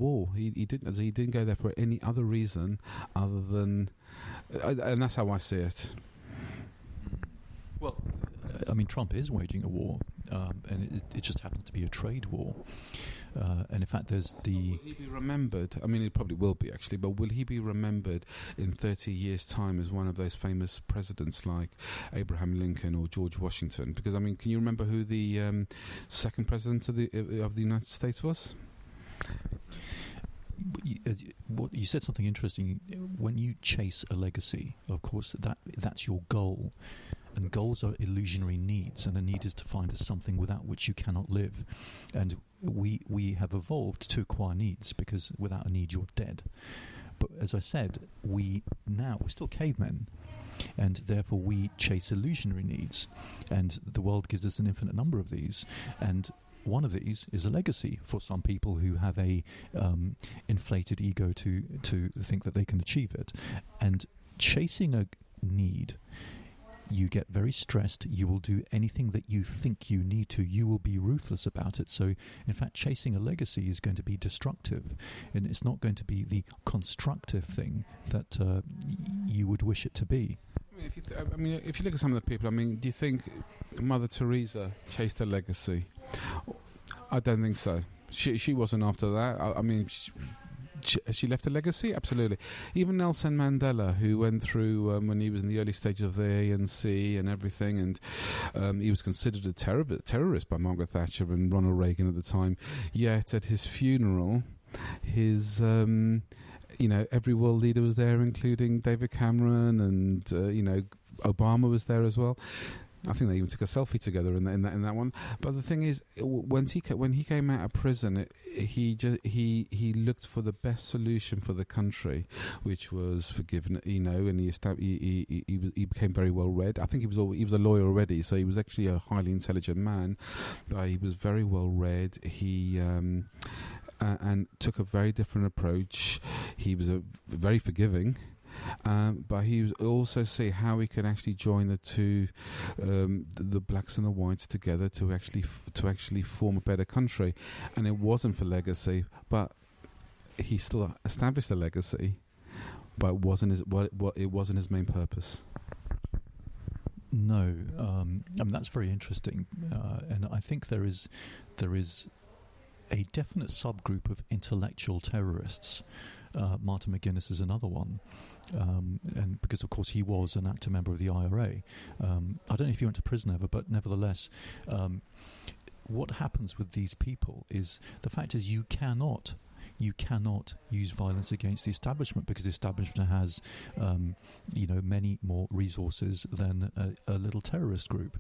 war. He didn't go there for any other reason other than, and that's how I see it. Well, I mean, Trump is waging a war, and it just happens to be a trade war. And in fact, there's the... Will he be remembered? I mean, it probably will be, actually, but will he be remembered in 30 years' time as one of those famous presidents like Abraham Lincoln or George Washington? Because, I mean, can you remember who the second president of the United States was? You said something interesting. When you chase a legacy, of course, that's your goal. And goals are illusionary needs, and a need is defined as something without which you cannot live. And we have evolved to acquire needs, because without a need you're dead. But as I said, we're still cavemen, and therefore we chase illusionary needs. And the world gives us an infinite number of these. And one of these is a legacy for some people who have a inflated ego to think that they can achieve it. And chasing a need, you get very stressed. You will do anything that you think you need to. You will be ruthless about it. So, in fact, chasing a legacy is going to be destructive, and it's not going to be the constructive thing that you would wish it to be. If you look at some of the people, do you think Mother Teresa chased a legacy? I don't think so. She wasn't after that. She left a legacy? Absolutely. Even Nelson Mandela, who went through when he was in the early stages of the ANC and everything, and he was considered a terrorist by Margaret Thatcher and Ronald Reagan at the time. Yet at his funeral, his every world leader was there, including David Cameron, and Obama was there as well. I think they even took a selfie together in that one. But the thing is, when he came out of prison, he looked for the best solution for the country, which was forgiveness. And he became very well read. I think he was a lawyer already, so he was actually a highly intelligent man. But he was very well read. He and took a very different approach. He was very forgiving. But he was also see how he could actually join the two, the blacks and the whites together to actually form a better country, and it wasn't for legacy, but he still established a legacy, but it wasn't his main purpose. No, that's very interesting, and I think there is a definite subgroup of intellectual terrorists. Martin McGuinness is another one, and because of course he was an active member of the IRA. I don't know if he went to prison ever, but nevertheless, what happens with these people is the fact is you cannot use violence against the establishment, because the establishment has many more resources than a little terrorist group.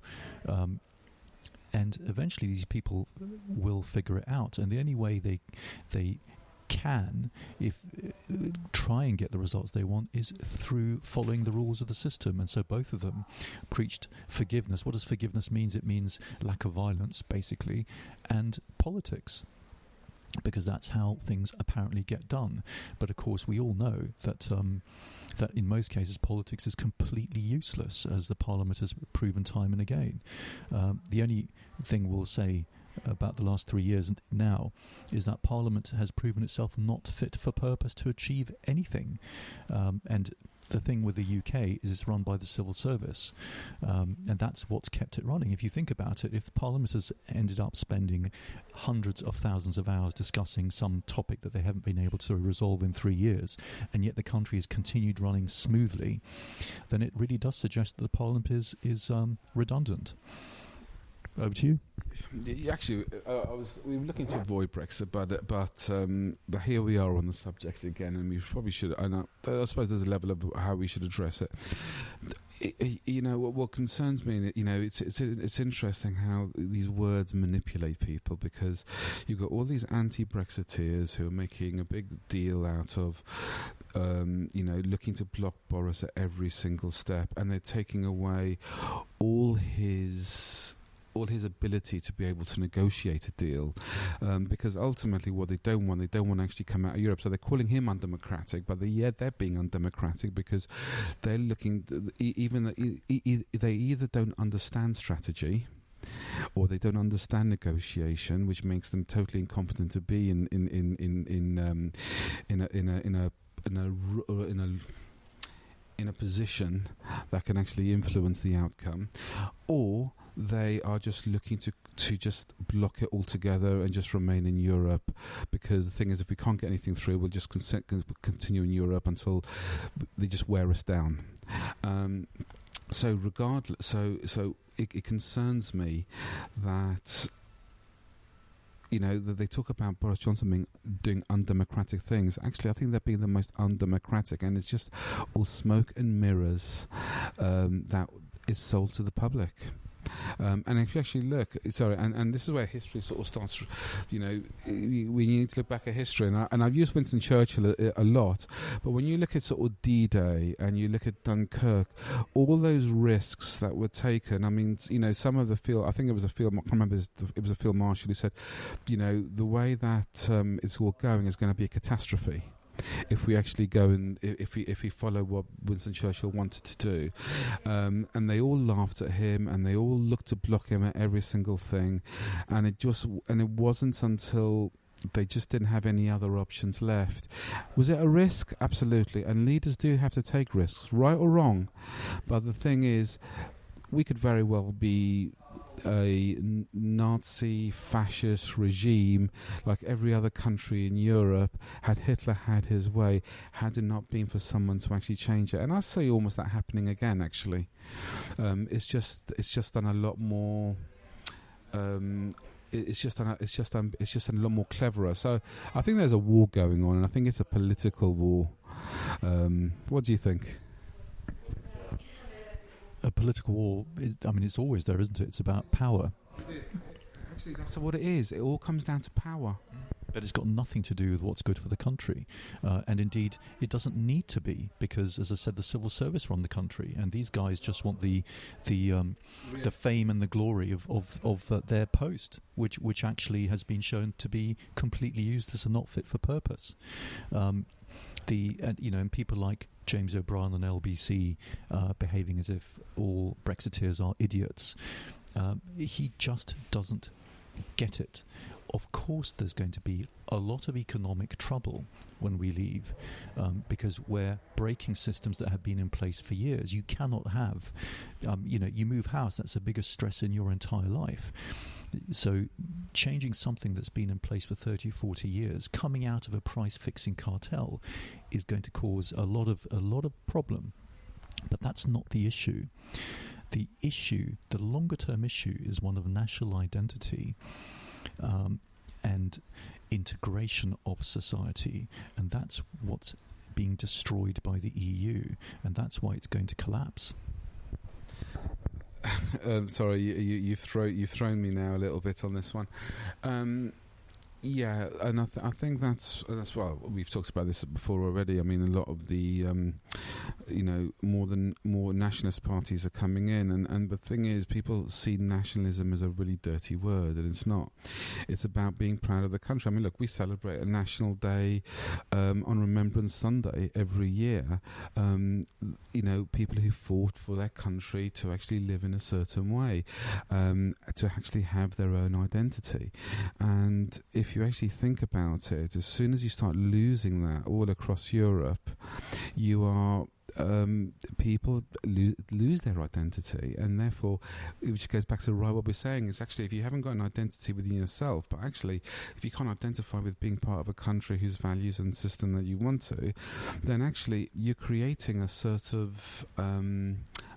And eventually these people will figure it out, and the only way they can try and get the results they want is through following the rules of the system. And so both of them preached forgiveness. What does forgiveness mean? It means lack of violence, basically, and politics, because that's how things apparently get done. But of course we all know that that in most cases politics is completely useless, as the Parliament has proven time and again. The only thing we'll say about the last 3 years now is that Parliament has proven itself not fit for purpose to achieve anything. And the thing with the UK is it's run by the civil service, and that's what's kept it running. If you think about it, if Parliament has ended up spending hundreds of thousands of hours discussing some topic that they haven't been able to resolve in 3 years, and yet the country has continued running smoothly, then it really does suggest that the Parliament is redundant. Over to you. Actually, we were looking to avoid Brexit, but here we are on the subject again, and we probably should. I suppose there's a level of how we should address it. What concerns me, it's interesting how these words manipulate people, because you've got all these anti-Brexiteers who are making a big deal out of, looking to block Boris at every single step, and they're taking away all his ability to be able to negotiate a deal, because ultimately what they don't want to actually come out of Europe. So they're calling him undemocratic, but they're being undemocratic because they're looking, they either don't understand strategy, or they don't understand negotiation, which makes them totally incompetent to be in a position that can actually influence the outcome, or they are just looking to just block it altogether and just remain in Europe, because the thing is, if we can't get anything through, we'll just continue in Europe until they just wear us down. So regardless, so it concerns me that, you know, that they talk about Boris Johnson doing undemocratic things. Actually, I think they're being the most undemocratic, and it's just all smoke and mirrors that is sold to the public. And if you actually look, and this is where history sort of starts, you know, we need to look back at history, and I've used Winston Churchill a lot, but when you look at sort of D-Day and you look at Dunkirk, all those risks that were taken, I mean, you know, some of the field, I think it was a field, I can't remember, it was a field marshal who said, you know, the way that it's all going is going to be a catastrophe if we actually go and if we follow what Winston Churchill wanted to do, and they all laughed at him and they all looked to block him at every single thing, and it wasn't until they just didn't have any other options left. Was it a risk? Absolutely, and leaders do have to take risks, right or wrong. But the thing is, we could very well be a Nazi fascist regime like every other country in Europe, had Hitler had his way, had it not been for someone to actually change it. And I see almost that happening again, actually. It's just done a lot more. It's just a lot more cleverer. So I think there's a war going on, and I think it's a political war. What do you think? A political war, I mean, it's always there, isn't it? It's about power. It is. Actually, that's what it is. It all comes down to power. But it's got nothing to do with what's good for the country. And indeed, it doesn't need to be, because, as I said, the civil service run the country, and these guys just want the fame and the glory of their post, which actually has been shown to be completely used as a not fit for purpose. And people like James O'Brien on LBC behaving as if all Brexiteers are idiots. He just doesn't get it. Of course there's going to be a lot of economic trouble when we leave, because we're breaking systems that have been in place for years. You cannot have, you move house, that's the biggest stress in your entire life. So changing something that's been in place for 30 or 40 years, coming out of a price-fixing cartel, is going to cause a lot of problem. But that's not the issue. The longer-term issue, is one of national identity and integration of society, and that's what's being destroyed by the EU, and that's why it's going to collapse. Sorry, you've thrown me now a little bit on this one. Yeah, and I think that's well, we've talked about this before already. I mean, a lot of the more nationalist parties are coming in, and the thing is, people see nationalism as a really dirty word, and it's not. It's about being proud of the country. I mean, look, we celebrate a national day on Remembrance Sunday every year. People who fought for their country to actually live in a certain way, to actually have their own identity, and if you actually think about it, as soon as you start losing that all across Europe, you are people lose their identity, and therefore, which goes back to what we're saying, is actually, if you haven't got an identity within yourself, but actually if you can't identify with being part of a country whose values and system that you want to, then actually you're creating a sort of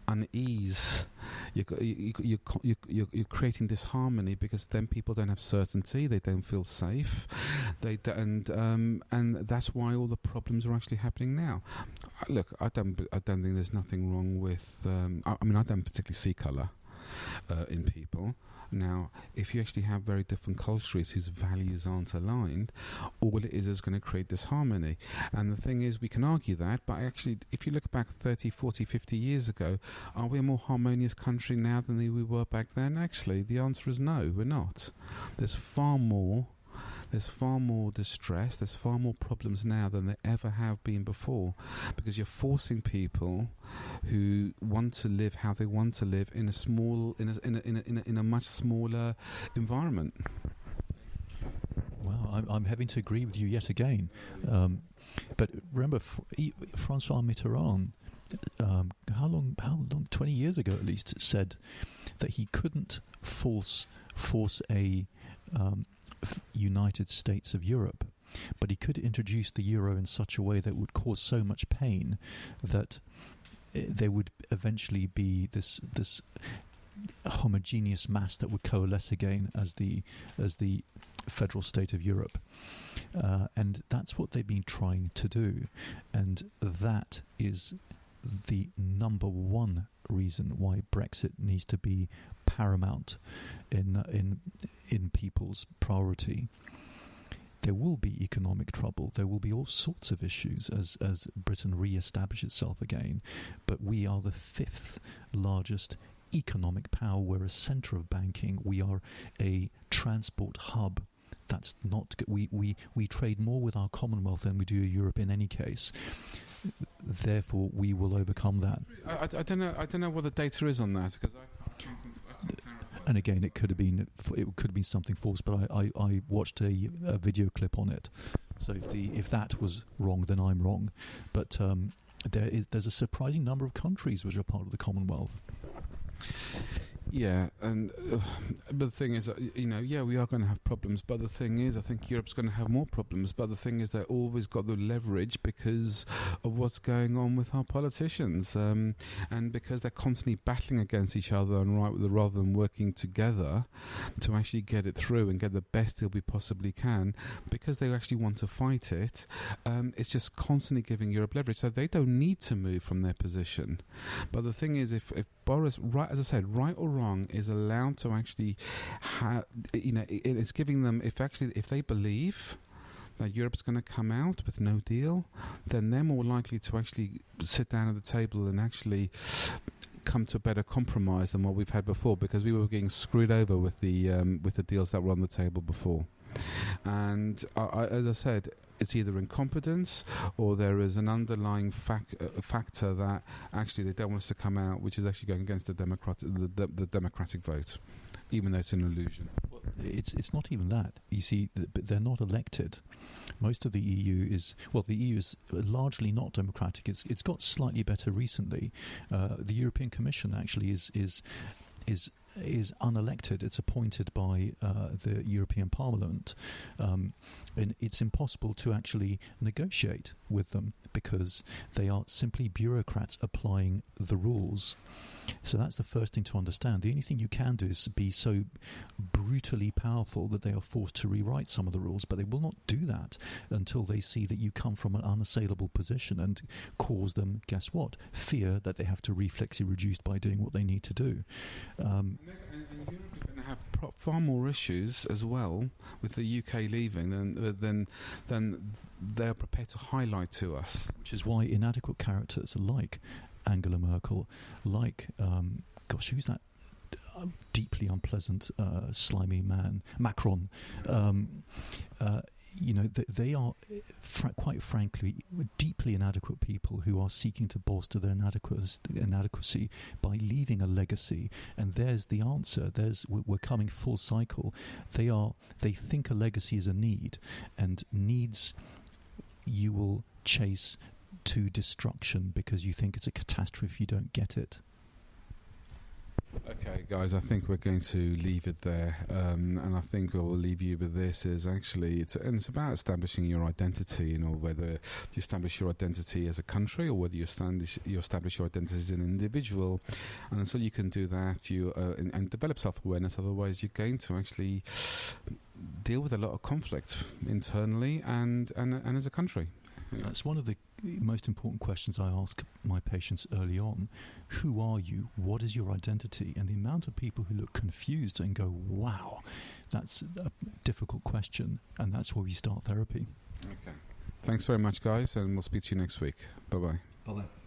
unease. You're creating disharmony, because then people don't have certainty, they don't feel safe, and that's why all the problems are actually happening now. Look, I don't think there's nothing wrong with. I don't particularly see colour in people. Now, if you actually have very different cultures whose values aren't aligned, all it is going to create disharmony. And the thing is, we can argue that, but actually, if you look back 30, 40, 50 years ago, are we a more harmonious country now than we were back then? Actually, the answer is no, we're not. There's far more there's far more distress, there's far more problems now than there ever have been before, because you're forcing people who want to live how they want to live in a much smaller environment. Wow, I'm having to agree with you yet again. But remember, François Mitterrand, how long? 20 years ago at least, said that he couldn't force a United States of Europe, but he could introduce the euro in such a way that would cause so much pain that there would eventually be this homogeneous mass that would coalesce again as the federal state of Europe, and that's what they've been trying to do, and that is the number one reason why Brexit needs to be paramount in people's priority. There will be economic trouble. There will be all sorts of issues as Britain re-establishes itself again. But we are the fifth largest economic power. We're a centre of banking. We are a transport hub. That's not. We trade more with our Commonwealth than we do Europe in any case. Therefore, we will overcome that. I don't know. I don't know what the data is on that, because I can't clarify. And again, it could have been something false, but I watched a video clip on it. So if that was wrong, then I'm wrong. But there's a surprising number of countries which are part of the Commonwealth. Yeah, and but the thing is, we are going to have problems. But the thing is, I think Europe's going to have more problems. But the thing is, they always got the leverage because of what's going on with our politicians, and because they're constantly battling against each other and rather than working together to actually get it through and get the best deal we possibly can, because they actually want to fight it. It's just constantly giving Europe leverage, so they don't need to move from their position. But the thing is, if Boris, right, as I said, right or wrong, is allowed to actually have, it's giving them, if they believe that Europe's going to come out with no deal, then they're more likely to actually sit down at the table and actually come to a better compromise than what we've had before, because we were getting screwed over with the deals that were on the table before. And as I said, it's either incompetence or there is an underlying factor that actually they don't want us to come out, which is actually going against the democratic vote, even though it's an illusion. Well, it's not even that. You see, they're not elected. Most of the EU is largely not democratic. It's got slightly better recently. The European Commission actually is unelected. It's appointed by the European Parliament, and it's impossible to actually negotiate with them because they are simply bureaucrats applying the rules. So that's the first thing to understand. The only thing you can do is be so brutally powerful that they are forced to rewrite some of the rules, but they will not do that until they see that you come from an unassailable position and cause them, guess what, fear that they have to reflexively reduce by doing what they need to do. And Europe is going to have far more issues as well with the UK leaving than they're prepared to highlight to us. Which is why inadequate characters like Angela Merkel, like, who's that deeply unpleasant, slimy man, Macron, they are, quite frankly, deeply inadequate people who are seeking to bolster their inadequacy by leaving a legacy. And there's the answer. We're coming full cycle. They think a legacy is a need, and needs you will chase to destruction because you think it's a catastrophe if you don't get it. Okay, guys, I think we're going to leave it there, and I think we'll leave you with this. Is actually it's about establishing your identity, whether you establish your identity as a country or whether you establish your identity as an individual. And until you can do that, you and develop self-awareness. Otherwise, you're going to actually deal with a lot of conflict internally and as a country. That's one of the most important questions I ask my patients early on. Who are you? What is your identity? And the amount of people who look confused and go, wow, that's a difficult question. And that's where we start therapy. Okay. Thanks very much, guys, and we'll speak to you next week. Bye-bye. Bye-bye.